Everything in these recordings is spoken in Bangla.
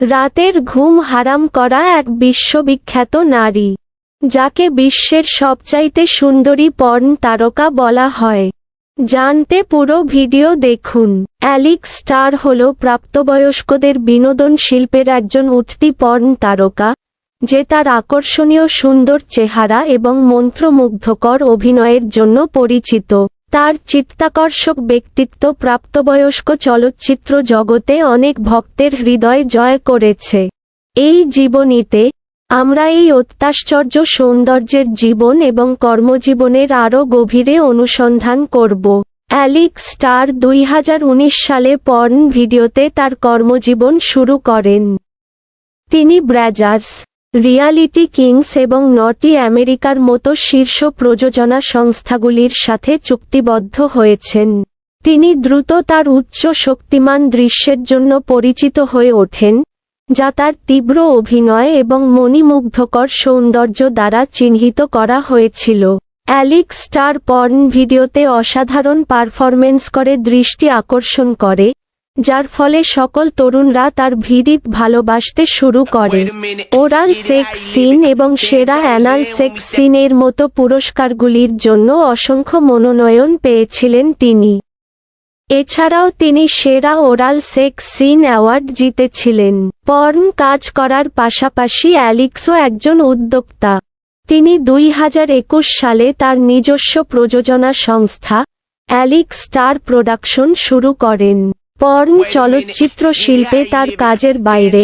রাতের ঘুম হারাম করা এক বিশ্ববিখ্যাত নারী, যাকে বিশ্বের সবচাইতে সুন্দরী পর্ন তারকা বলা হয়। জানতে পুরো ভিডিও দেখুন। অ্যালিক্স স্টার হল প্রাপ্তবয়স্কদের বিনোদন শিল্পের একজন উঠতি পর্ন তারকা, যে তার আকর্ষণীয় সুন্দর চেহারা এবং মন্ত্রমুগ্ধকর অভিনয়ের জন্য পরিচিত। তার চিত্তাকর্ষক ব্যক্তিত্ব প্রাপ্তবয়স্ক চলচ্চিত্র জগতে অনেক ভক্তের হৃদয় জয় করেছে। এই জীবনীতে আমরা এই অত্যাশ্চর্য সৌন্দর্যের জীবন এবং কর্মজীবনের আরও গভীরে অনুসন্ধান করব। অ্যালিক্স স্টার 2019 সালে পর্ন ভিডিওতে তার কর্মজীবন শুরু করেন। তিনি ব্র্যাজার্স, রিয়ালিটি কিংস এবং নটি আমেরিকার মতো শীর্ষ প্রযোজনা সংস্থাগুলির সাথে চুক্তিবদ্ধ হয়েছেন। তিনি দ্রুত তার উচ্চ শক্তিমান দৃশ্যের জন্য পরিচিত হয়ে ওঠেন, যা তার তীব্র অভিনয় এবং মণিমুগ্ধকর সৌন্দর্য দ্বারা চিহ্নিত করা হয়েছিল। অ্যালিক্স স্টার পর্ন ভিডিওতে অসাধারণ পারফরমেন্স করে দৃষ্টি আকর্ষণ করে, যার ফলে সকল তরুণরা তার ভিডিও ভালোবাসতে শুরু করে। ওরাল সেক্স সিন এবং সেরা অ্যানাল সেক্স সিনের মতো পুরস্কারগুলির জন্য অসংখ্য মনোনয়ন পেয়েছিলেন তিনি। এছাড়াও তিনি সেরা ওরাল সেক্স সিন অ্যাওয়ার্ড জিতেছিলেন। পর্ন কাজ করার পাশাপাশি অ্যালিক্সও একজন উদ্যোক্তা। তিনি 2021 সালে তার নিজস্ব প্রযোজনা সংস্থা, অ্যালিক্স স্টার প্রোডাকশন শুরু করেন। পর্ন চলচ্চিত্র শিল্পে তার কাজের বাইরে,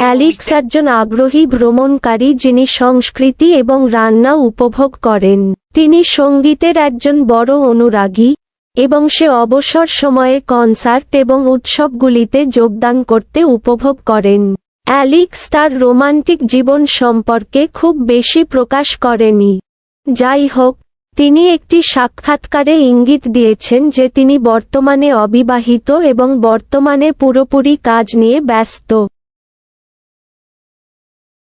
অ্যালিক্স একজন আগ্রহী ভ্রমণকারী যিনি সংস্কৃতি এবং রান্না উপভোগ করেন। তিনি সঙ্গীতের একজন বড় অনুরাগী, এবং সে অবসর সময়ে কনসার্ট এবং উৎসবগুলিতে যোগদান করতে উপভোগ করেন। অ্যালিক্স তার রোমান্টিক জীবন সম্পর্কে খুব বেশি প্রকাশ করেনি। যাই হোক, তিনি একটি সাক্ষাৎকারে ইঙ্গিত দিয়েছেন যে তিনি বর্তমানে অবিবাহিত এবং বর্তমানে পুরোপুরি কাজ নিয়ে ব্যস্ত।